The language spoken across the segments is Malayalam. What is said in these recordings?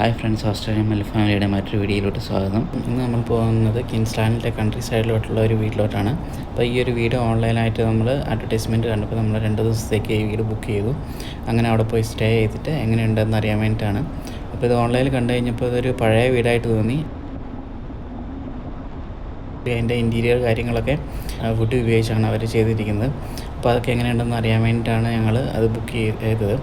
ഹായ് ഫ്രണ്ട്സ്, ഓസ്ട്രേലിയൻ മെൽ ഫാമിലിയുടെ മറ്റൊരു വീഡിയോയിലോട്ട് സ്വാഗതം. ഇന്ന് നമ്മൾ പോകുന്നത് കിൻസ്ലാൻഡിലെ കൺട്രി സൈഡിലോട്ടുള്ള ഒരു വീട്ടിലോട്ടാണ്. അപ്പോൾ ഈ ഒരു വീട് ഓൺലൈനായിട്ട് നമ്മൾ അഡ്വർടൈസ്മെൻറ്റ് കണ്ടപ്പോൾ നമ്മൾ 2 ദിവസത്തേക്ക് ഈ വീട് ബുക്ക് ചെയ്തു. അങ്ങനെ അവിടെ പോയി സ്റ്റേ ചെയ്തിട്ട് എങ്ങനെയുണ്ടെന്ന് അറിയാൻ വേണ്ടിയിട്ടാണ്. അപ്പോൾ ഇത് ഓൺലൈനിൽ കണ്ടു കഴിഞ്ഞപ്പോൾ ഇതൊരു പഴയ വീടായിട്ട് തോന്നി. അതിൻ്റെ ഇൻറ്റീരിയർ കാര്യങ്ങളൊക്കെ വുഡ് ഉപയോഗിച്ചാണ് അവർ ചെയ്തിരിക്കുന്നത്. അപ്പോൾ അതൊക്കെ എങ്ങനെയുണ്ടെന്ന് അറിയാൻ വേണ്ടിയിട്ടാണ് ഞങ്ങൾ അത് ബുക്ക് ചെയ്തത്.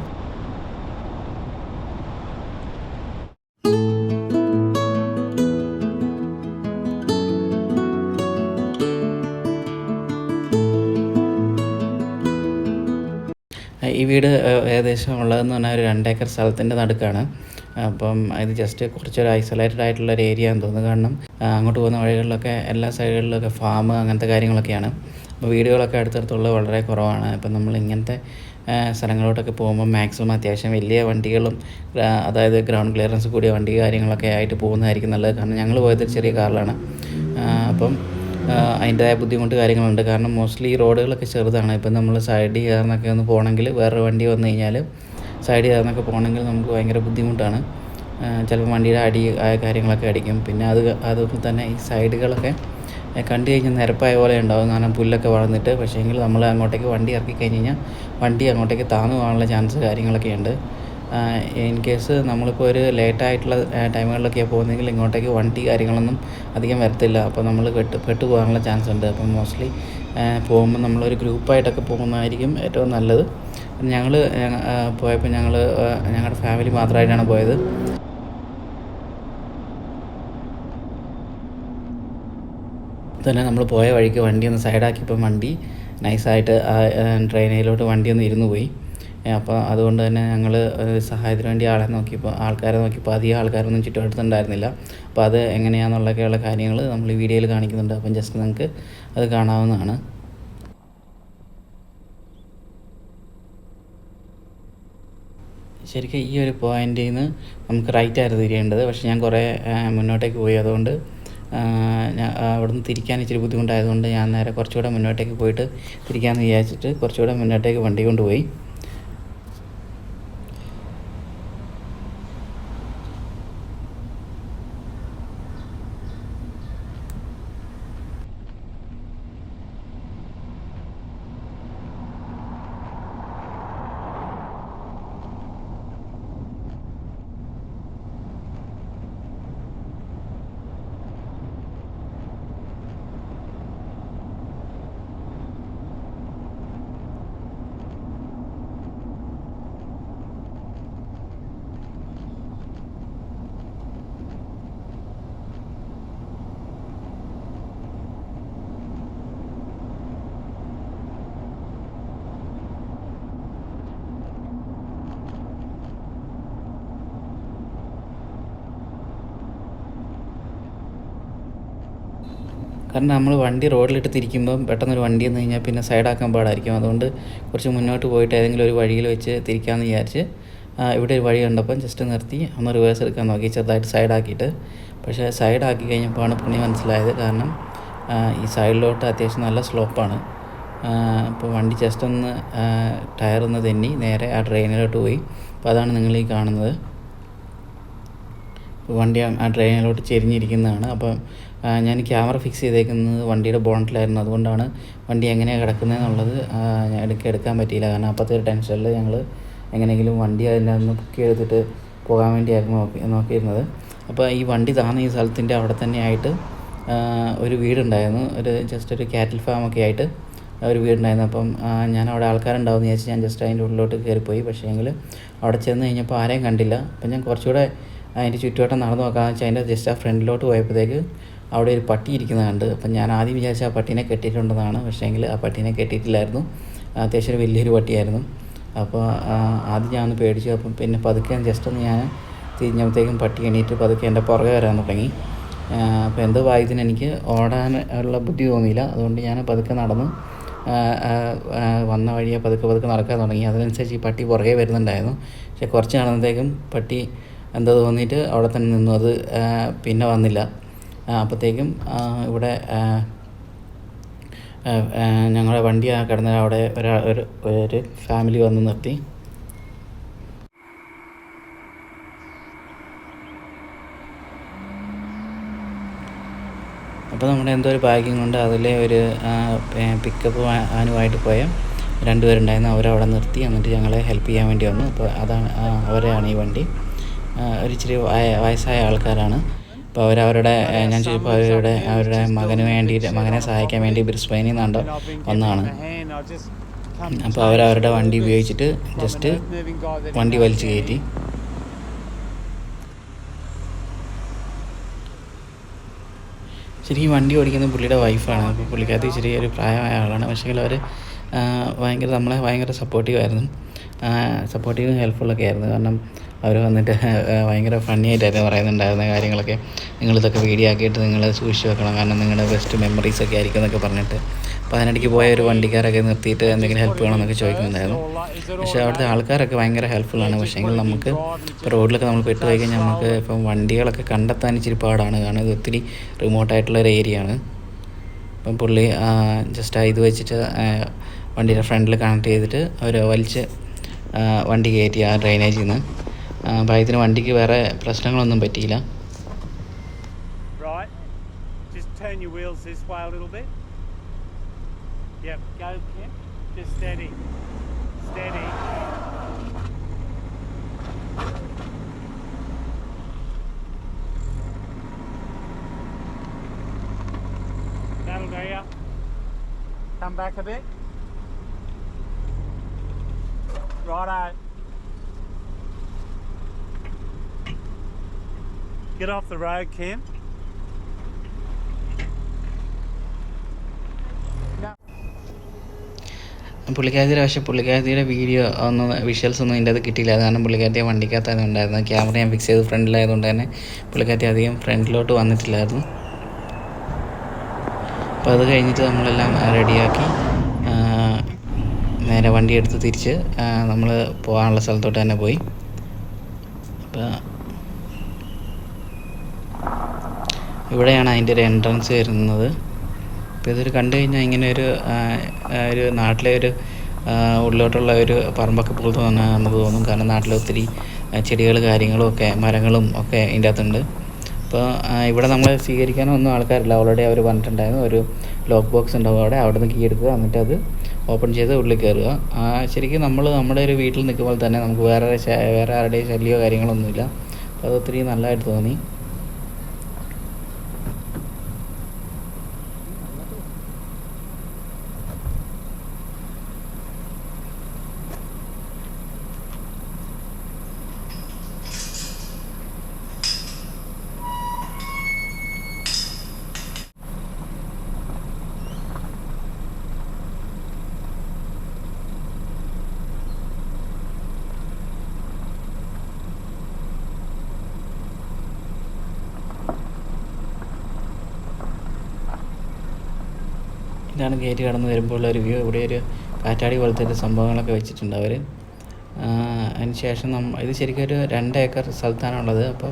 ഈ വീട് ഏകദേശം ഉള്ളതെന്ന് പറഞ്ഞാൽ ഒരു 2 ഏക്കർ സ്ഥലത്തിൻ്റെ നടുക്കാണ്. അപ്പം ഇത് ജസ്റ്റ് കുറച്ചൊരു ഐസൊലേറ്റഡ് ആയിട്ടുള്ളൊരു ഏരിയ എന്ന് തോന്നുന്നു. കാരണം അങ്ങോട്ട് പോകുന്ന വഴികളിലൊക്കെ എല്ലാ സൈഡുകളിലൊക്കെ ഫാം അങ്ങനത്തെ കാര്യങ്ങളൊക്കെയാണ്. അപ്പോൾ വീടുകളൊക്കെ അടുത്തടുത്തുള്ളത് വളരെ കുറവാണ്. അപ്പം നമ്മൾ ഇങ്ങനത്തെ സ്ഥലങ്ങളിലോട്ടൊക്കെ പോകുമ്പോൾ മാക്സിമം അത്യാവശ്യം വലിയ വണ്ടികളും അതായത് ഗ്രൗണ്ട് ക്ലിയറൻസ് കൂടിയ വണ്ടി കാര്യങ്ങളൊക്കെ ആയിട്ട് പോകുന്നതായിരിക്കും നല്ലത്. കാരണം ഞങ്ങൾ പോയത് ചെറിയ കാറിലാണ്. അപ്പം അതിൻ്റേതായ ബുദ്ധിമുട്ട് കാര്യങ്ങളുണ്ട്. കാരണം മോസ്റ്റ്ലി ഈ റോഡുകളൊക്കെ ചെറുതാണ്. ഇപ്പം നമ്മൾ സൈഡിൽ കയറുന്നൊക്കെ ഒന്ന് പോകണമെങ്കിൽ വേറൊരു വണ്ടി വന്നു കഴിഞ്ഞാൽ സൈഡിൽ കയറുന്നൊക്കെ പോകണമെങ്കിൽ നമുക്ക് ഭയങ്കര ബുദ്ധിമുട്ടാണ്. ചിലപ്പോൾ വണ്ടിയുടെ അടി കാര്യങ്ങളൊക്കെ അടിക്കും. പിന്നെ അതുപോലെ തന്നെ ഈ സൈഡുകളൊക്കെ കണ്ടു കഴിഞ്ഞാൽ നിരപ്പായ പോലെ ഉണ്ടാകും. കാരണം പുല്ലൊക്കെ വളർന്നിട്ട്. പക്ഷേങ്കിൽ നമ്മൾ അങ്ങോട്ടേക്ക് വണ്ടി ഇറക്കി കഴിഞ്ഞ് കഴിഞ്ഞാൽ വണ്ടി അങ്ങോട്ടേക്ക് താന്നു പോകാനുള്ള ചാൻസ് കാര്യങ്ങളൊക്കെ ഉണ്ട്. ഇൻ കേസ് നമ്മളിപ്പോൾ ഒരു ലേറ്റായിട്ടുള്ള ടൈമുകളിലൊക്കെയാണ് പോകുന്നതെങ്കിൽ ഇങ്ങോട്ടേക്ക് വണ്ടി കാര്യങ്ങളൊന്നും അധികം വരത്തില്ല. അപ്പോൾ നമ്മൾ പെട്ടു പോകാനുള്ള ചാൻസ് ഉണ്ട്. അപ്പം മോസ്റ്റ്ലി പോകുമ്പോൾ നമ്മളൊരു ഗ്രൂപ്പായിട്ടൊക്കെ പോകുന്നതായിരിക്കും ഏറ്റവും നല്ലത്. ഞങ്ങൾ പോയപ്പോൾ ഞങ്ങളുടെ ഫാമിലി മാത്രമായിട്ടാണ് പോയത്. തന്നെ നമ്മൾ പോയ വഴിക്ക് വണ്ടി ഒന്ന് സൈഡാക്കിയപ്പോൾ വണ്ടി നൈസായിട്ട് ഡ്രെയിനേജിലോട്ട് വണ്ടി ഒന്ന് ഇരുന്ന് പോയി. അപ്പോൾ അതുകൊണ്ട് തന്നെ ഞങ്ങൾ സഹായത്തിന് വേണ്ടി ആൾക്കാരെ നോക്കിയപ്പോൾ അധികം ആൾക്കാരൊന്നും ചുറ്റുവട്ടത്തുണ്ടായിരുന്നില്ല. അപ്പോൾ അത് എങ്ങനെയാണെന്നുള്ളൊക്കെയുള്ള കാര്യങ്ങൾ നമ്മൾ ഈ വീഡിയോയിൽ കാണിക്കുന്നുണ്ട്. അപ്പം ജസ്റ്റ് നിങ്ങൾക്ക് അത് കാണാവുന്നതാണ്. ശരിക്കും ഈ ഒരു പോയിൻ്റിൽ നിന്ന് നമുക്ക് റൈറ്റായിരുന്നു തിരിയേണ്ടത്. പക്ഷേ ഞാൻ കുറേ മുന്നോട്ടേക്ക് പോയി. അതുകൊണ്ട് അവിടെ നിന്ന് തിരിക്കാൻ ഇച്ചിരി ബുദ്ധിമുട്ടായതുകൊണ്ട് ഞാൻ നേരെ കുറച്ചുകൂടെ മുന്നോട്ടേക്ക് പോയിട്ട് തിരിക്കാമെന്ന് വിചാരിച്ചിട്ട് കുറച്ചുകൂടെ മുന്നോട്ടേക്ക് വണ്ടി കൊണ്ടുപോയി. കാരണം നമ്മൾ വണ്ടി റോഡിലിട്ട് തിരിക്കുമ്പം പെട്ടെന്നൊരു വണ്ടി വന്നു കഴിഞ്ഞാൽ പിന്നെ സൈഡാക്കാൻ പാടായിരിക്കും. അതുകൊണ്ട് കുറച്ച് മുന്നോട്ട് പോയിട്ട് ഏതെങ്കിലും ഒരു വഴിയിൽ വെച്ച് തിരിക്കാമെന്ന് വിചാരിച്ച് ഇവിടെ ഒരു വഴി കണ്ടപ്പം ജസ്റ്റ് നിർത്തി ഒന്ന് റിവേഴ്സ് എടുക്കാൻ നോക്കി, ചെറുതായിട്ട് സൈഡാക്കിയിട്ട്. പക്ഷേ സൈഡാക്കി കഴിഞ്ഞപ്പോഴാണ് പണി മനസ്സിലായത്. കാരണം ഈ സൈഡിലോട്ട് അത്യാവശ്യം നല്ല സ്ലോപ്പാണ്. അപ്പോൾ വണ്ടി ജസ്റ്റ് ഒന്ന് ടയറൊന്ന് തെന്നി നേരെ ആ ഡ്രെയിനിലോട്ട് പോയി. അപ്പോൾ അതാണ് നിങ്ങളീ കാണുന്നത്. വണ്ടി ആ ഡ്രെയിനിലോട്ട് ചെരിഞ്ഞിരിക്കുന്നതാണ്. അപ്പം ഞാൻ ക്യാമറ ഫിക്സ് ചെയ്തേക്കുന്നത് വണ്ടിയുടെ ബോണറ്റിലായിരുന്നു. അതുകൊണ്ടാണ് വണ്ടി എങ്ങനെയാണ് കിടക്കുന്നതെന്നുള്ളത് ഞാൻ എടുക്കാൻ പറ്റിയില്ല. കാരണം അപ്പോഴത്തെ ഒരു ടെൻഷനിൽ ഞങ്ങൾ എങ്ങനെയെങ്കിലും വണ്ടി അതിൻ്റെ ഒന്ന് ബുക്ക് ചെയ്തിട്ട് പോകാൻ വേണ്ടിയായിരുന്നു നോക്കിയിരുന്നത്. അപ്പോൾ ഈ വണ്ടി താന്ന ഈ സ്ഥലത്തിൻ്റെ അവിടെ തന്നെയായിട്ട് ഒരു വീടുണ്ടായിരുന്നു. ജസ്റ്റ് ഒരു കാറ്റിൽ ഫാമൊക്കെ ആയിട്ട് ഒരു വീടുണ്ടായിരുന്നു. അപ്പം ഞാൻ അവിടെ ആൾക്കാരുണ്ടാവുമെന്ന് വിചാരിച്ച് ഞാൻ ജസ്റ്റ് അതിൻ്റെ ഉള്ളിലോട്ട് കയറിപ്പോയി. പക്ഷേ എങ്കിൽ അവിടെ ചെന്ന് കഴിഞ്ഞപ്പോൾ ആരെയും കണ്ടില്ല. അപ്പം ഞാൻ കുറച്ചുകൂടെ അതിൻ്റെ ചുറ്റുവട്ടം നടന്നു നോക്കാമെന്ന് വെച്ചാൽ അതിൻ്റെ ജസ്റ്റ് ആ ഫ്രണ്ടിലോട്ട് പോയപ്പോഴത്തേക്ക് അവിടെ ഒരു പട്ടി ഇരിക്കുന്നത് കണ്ട്. അപ്പം ഞാൻ ആദ്യം വിചാരിച്ച ആ പട്ടീനെ കെട്ടിയിട്ടുണ്ടെന്നാണ്. പക്ഷേ എങ്കിൽ ആ പട്ടീനെ കെട്ടിയിട്ടില്ലായിരുന്നു. അത്യാവശ്യം ഒരു വലിയൊരു പട്ടിയായിരുന്നു. അപ്പോൾ ആദ്യം ഞാൻ ഒന്ന് പേടിച്ചു. അപ്പം പിന്നെ പതുക്കെ ജസ്റ്റ് ഒന്ന് ഞാൻ തിരിഞ്ഞപ്പോഴത്തേക്കും പട്ടി എണീറ്റ് പതുക്കെ എൻ്റെ പുറകെ വരാൻ തുടങ്ങി. അപ്പോൾ എന്തോ ഭാഗ്യത്തിന് എനിക്ക് ഓടാൻ ഉള്ള ബുദ്ധി തോന്നിയില്ല. അതുകൊണ്ട് ഞാൻ പതുക്കെ നടന്ന് വന്ന വഴിയെ പതുക്കെ നടക്കാൻ തുടങ്ങി. അതിനനുസരിച്ച് ഈ പട്ടി പുറകെ വരുന്നുണ്ടായിരുന്നു. പക്ഷേ കുറച്ച് നടന്നത്തേക്കും പട്ടി എന്തോ തോന്നിയിട്ട് അവിടെ തന്നെ നിന്നു. അത് പിന്നെ വന്നില്ല. അപ്പോഴത്തേക്കും ഇവിടെ ഞങ്ങളുടെ വണ്ടി കിടന്ന അവിടെ ഒരു ഫാമിലി വന്ന് നിർത്തി. അപ്പോൾ നമ്മുടെ എന്തോ ഒരു ഭാഗ്യം കൊണ്ട് അതിലെ ഒരു പിക്കപ്പ് വാനുമായിട്ട് പോയ രണ്ടുപേരുണ്ടായിരുന്നു. അവരവിടെ നിർത്തി എന്നിട്ട് ഞങ്ങളെ ഹെൽപ്പ് ചെയ്യാൻ വേണ്ടി വന്നു. അപ്പോൾ അതാണ് അവരെയാണ് ഈ വണ്ടി. ഒരു ഇച്ചിരി വയസ്സായ ആൾക്കാരാണ്. അപ്പോൾ അവരവരുടെ ഞാൻ ചോദിച്ചപ്പോൾ അവരുടെ മകനെ സഹായിക്കാൻ വേണ്ടി ബ്രിസ്ബെയിനിൽ നിന്നാണ്ടോ ഒന്നാണ്. അപ്പോൾ അവരവരുടെ വണ്ടി ഉപയോഗിച്ചിട്ട് ജസ്റ്റ് വണ്ടി വലിച്ചു കയറ്റി. ശരിക്കും വണ്ടി ഓടിക്കുന്നത് പുള്ളിയുടെ വൈഫാണ്. അപ്പോൾ പുള്ളിക്കകത്ത് ഇച്ചിരി ഒരു പ്രായമായ ആളാണ്. പക്ഷേ അവർ നമ്മളെ ഭയങ്കര സപ്പോർട്ടീവായിരുന്നു. സപ്പോർട്ടീവും ഹെൽപ്ഫുള്ളൊക്കെ ആയിരുന്നു. കാരണം അവർ വന്നിട്ട് ഭയങ്കര ഫണ്ണി ആയിട്ടായിരുന്നു പറയുന്നുണ്ടായിരുന്ന കാര്യങ്ങളൊക്കെ. നിങ്ങളിതൊക്കെ വീഡിയോ ആക്കിയിട്ട് നിങ്ങൾ സൂക്ഷിച്ച് വെക്കണം, കാരണം നിങ്ങളുടെ ബെസ്റ്റ് മെമ്മറീസൊക്കെ ആയിരിക്കും എന്നൊക്കെ പറഞ്ഞിട്ട്. അപ്പോൾ അതിനിടയ്ക്ക് പോയ ഒരു വണ്ടിക്കാരൊക്കെ നിർത്തിയിട്ട് എന്തെങ്കിലും ഹെൽപ്പ് വേണമെന്നൊക്കെ ചോദിക്കുന്നുണ്ടായിരുന്നു. പക്ഷേ അവിടുത്തെ ആൾക്കാരൊക്കെ ഭയങ്കര ഹെൽപ്ഫുള്ളാണ്. പക്ഷേങ്കിൽ നമുക്ക് ഇപ്പോൾ റോഡിലൊക്കെ നമ്മൾ പെട്ടുപോയി കഴിഞ്ഞാൽ നമുക്ക് ഇപ്പം വണ്ടികളൊക്കെ കണ്ടെത്താൻ ഇച്ചിരി പാടാണ്. കാരണം ഇത് ഒത്തിരി റിമോട്ടായിട്ടുള്ളൊരു ഏരിയയാണ്. അപ്പം പുള്ളി ജസ്റ്റ് ഇത് വെച്ചിട്ട് വണ്ടിയുടെ ഫ്രണ്ടിൽ കണക്ട് ചെയ്തിട്ട് അവർ വലിച്ച് വണ്ടി കയറ്റി ആ ഡ്രെയിനേജിൽ നിന്ന്. ഭാഗ്യത്തിന് വണ്ടിക്ക് വേറെ പ്രശ്നങ്ങളൊന്നും പറ്റിയില്ല. Come back a bit. Righto. Get off the road, Kim. പുള്ളിക്കാരത്തിയുടെ വീഡിയോ വിഷ്വൽസ് ഒന്നും ഇതിൻ്റെ അത് കിട്ടിയില്ല. കാരണം പുള്ളിക്കാരത്തി വണ്ടിക്കകത്തായിരുന്നു ഉണ്ടായിരുന്നത്. ക്യാമറ ഞാൻ ഫിക്സ് ചെയ്ത് ഫ്രണ്ടിലായതുകൊണ്ട് തന്നെ പുള്ളിക്കാരത്തി അധികം ഫ്രണ്ടിലോട്ട് വന്നിട്ടില്ലായിരുന്നു. അപ്പോൾ അത് കഴിഞ്ഞിട്ട് നമ്മളെല്ലാം റെഡിയാക്കി നേരെ വണ്ടി എടുത്ത് തിരിച്ച് നമ്മൾ പോകാനുള്ള സ്ഥലത്തോട്ട് തന്നെ പോയി. അപ്പോൾ ഇവിടെയാണ് അതിൻ്റെ ഒരു എൻട്രൻസ് വരുന്നത്. അപ്പോൾ ഇതൊരു കണ്ടു കഴിഞ്ഞാൽ ഇങ്ങനെ ഒരു നാട്ടിലെ ഒരു ഉള്ളിലോട്ടുള്ള ഒരു പറമ്പൊക്കെ പോലെ തോന്നാൻ നമുക്ക് തോന്നും. കാരണം നാട്ടിൽ ഒത്തിരി ചെടികൾ കാര്യങ്ങളും ഒക്കെ മരങ്ങളും ഒക്കെ ഇതിൻ്റെ അകത്തുണ്ട്. അപ്പോൾ ഇവിടെ നമ്മൾ സ്വീകരിക്കാനൊന്നും ആൾക്കാരില്ല. ഓൾറെഡി അവർ പറഞ്ഞിട്ടുണ്ടായിരുന്നു ഒരു ലോക്ക് ബോക്സ് ഉണ്ടാവും അവിടെ നിന്ന് കീ എടുക്കുക, എന്നിട്ട് അത് ഓപ്പൺ ചെയ്ത് ഉള്ളിൽ കയറുക. ശരിക്കും നമ്മുടെ ഒരു വീട്ടിൽ നിൽക്കുമ്പോൾ തന്നെ നമുക്ക് വേറെ ആരുടെയും ശല്യമോ കാര്യങ്ങളൊന്നുമില്ല. അപ്പോൾ അത് ഒത്തിരി നല്ലതായിട്ട് തോന്നി. ഇതാണ് ഗേറ്റ് കടന്ന് വരുമ്പോൾ ഒരു വ്യൂ. ഇവിടെ ഒരു കാറ്റാടി പോലത്തെ ഒരു സംഭവങ്ങളൊക്കെ വെച്ചിട്ടുണ്ട് അവർ. അതിന് ശേഷം ഇത് ശരിക്കും ഒരു 2 ഏക്കർ സ്ഥലത്താണുള്ളത്. അപ്പം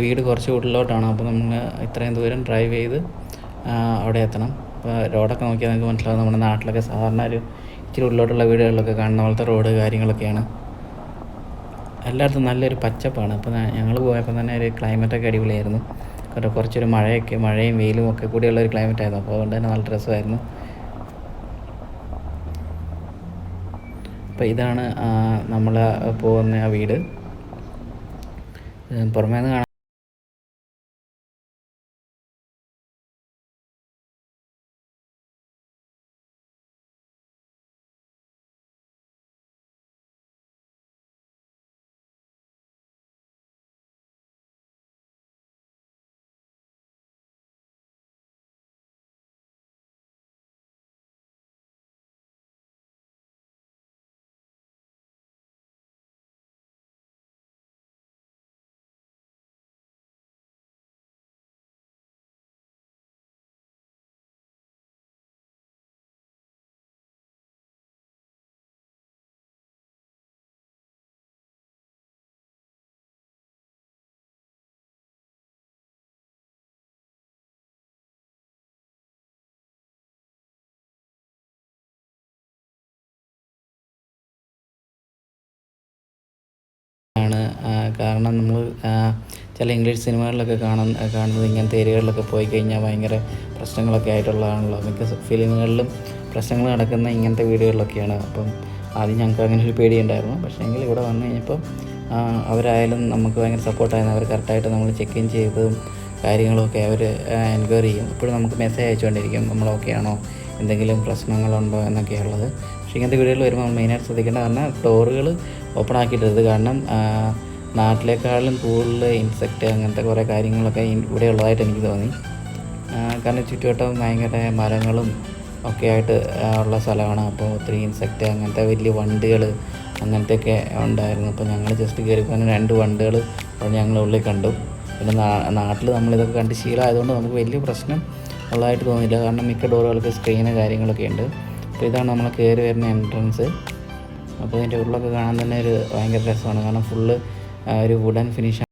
വീട് കുറച്ച് ഉള്ളിലോട്ടാണ്. അപ്പോൾ നമ്മൾ ഇത്രയും ദൂരം ഡ്രൈവ് ചെയ്ത് അവിടെ എത്തണം. അപ്പോൾ റോഡൊക്കെ നോക്കിയാൽ നമുക്ക് മനസ്സിലാവും നമ്മുടെ നാട്ടിലൊക്കെ സാധാരണ ഒരു ഇച്ചിരി ഉള്ളിലോട്ടുള്ള വീടുകളിലൊക്കെ കാണുന്ന പോലത്തെ റോഡ് കാര്യങ്ങളൊക്കെയാണ്. എല്ലായിടത്തും നല്ലൊരു പച്ചപ്പാണ്. അപ്പോൾ ഞങ്ങൾ പോയപ്പോൾ തന്നെ ഒരു ക്ലൈമറ്റൊക്കെ അടിപൊളിയായിരുന്നു. കുറച്ചൊരു മഴയും വെയിലും ഒക്കെ കൂടിയുള്ളൊരു ക്ലൈമറ്റ് ആയിരുന്നു. അപ്പോൾ അതുകൊണ്ട് തന്നെ നല്ല രസമായിരുന്നു. അപ്പോൾ ഇതാണ് നമ്മൾ പോകുന്ന ആ വീട്. പുറമേ നിന്ന് കാണാൻ ആണ്. കാരണം നമ്മൾ ചില ഇംഗ്ലീഷ് സിനിമകളിലൊക്കെ കാണുന്നത് ഇങ്ങനത്തെ ഏരിയകളിലൊക്കെ പോയി കഴിഞ്ഞാൽ ഭയങ്കര പ്രശ്നങ്ങളൊക്കെ ആയിട്ടുള്ളതാണല്ലോ. മിക്ക ഫിലിമുകളിലും പ്രശ്നങ്ങൾ നടക്കുന്ന ഇങ്ങനത്തെ വീടുകളിലൊക്കെയാണ്. അപ്പം ആദ്യം ഞങ്ങൾക്ക് അങ്ങനെ ഒരു പേടിയുണ്ടായിരുന്നു. പക്ഷേ എങ്കിൽ ഇവിടെ വന്നു കഴിഞ്ഞപ്പോൾ അവരായാലും നമുക്ക് ഭയങ്കര സപ്പോർട്ടായിരുന്നു. അവർ കറക്റ്റായിട്ട് നമ്മൾ ചെക്ക് ഇൻ ചെയ്തതും കാര്യങ്ങളൊക്കെ അവർ എൻക്വയറി ചെയ്യും. എപ്പോഴും നമുക്ക് മെസ്സേജ് അയച്ചുകൊണ്ടിരിക്കും നമ്മൾ ഓക്കെ ആണോ, എന്തെങ്കിലും പ്രശ്നങ്ങളുണ്ടോ എന്നൊക്കെയുള്ളത്. പക്ഷേ ഇങ്ങനത്തെ വീടുകളിൽ വരുമ്പോൾ നമ്മൾ മെയിനായിട്ട് ശ്രദ്ധിക്കേണ്ട കാരണം ഡോറുകൾ ഓപ്പൺ ആക്കിയിട്ടത്. കാരണം നാട്ടിലേക്കാളും കൂടുതൽ ഇൻസെക്റ്റ് അങ്ങനത്തെ കുറേ കാര്യങ്ങളൊക്കെ ഇവിടെ ഉള്ളതായിട്ട് എനിക്ക് തോന്നി. കാരണം ചുറ്റുവട്ടം ഭയങ്കര മരങ്ങളും ഒക്കെ ആയിട്ട് ഉള്ള സ്ഥലമാണ്. അപ്പോൾ ഒത്തിരി ഇൻസെക്റ്റ് അങ്ങനത്തെ വലിയ വണ്ടുകൾ അങ്ങനത്തെയൊക്കെ ഉണ്ടായിരുന്നു. അപ്പോൾ ഞങ്ങൾ ജസ്റ്റ് കയറിപ്പോൾ 2 വണ്ടുകൾ ഞങ്ങൾ ഉള്ളിൽ കണ്ടു. പിന്നെ നാട്ടിൽ നമ്മളിതൊക്കെ കണ്ട് ശീലമായതുകൊണ്ട് നമുക്ക് വലിയ പ്രശ്നം ഉള്ളതായിട്ട് തോന്നിയില്ല. കാരണം മിക്ക ഡോറുകൾക്ക് സ്ക്രീന് കാര്യങ്ങളൊക്കെ ഉണ്ട്. അപ്പോൾ ഇതാണ് നമ്മൾ കയറി വരുന്ന എൻട്രൻസ്. അപ്പോൾ ഇതിൻ്റെ ഉള്ളിലൊക്കെ കാണാൻ തന്നെ ഒരു ഭയങ്കര രസമാണ്. കാരണം ഫുള്ള് ഒരു വുഡൻ ഫിനിഷ്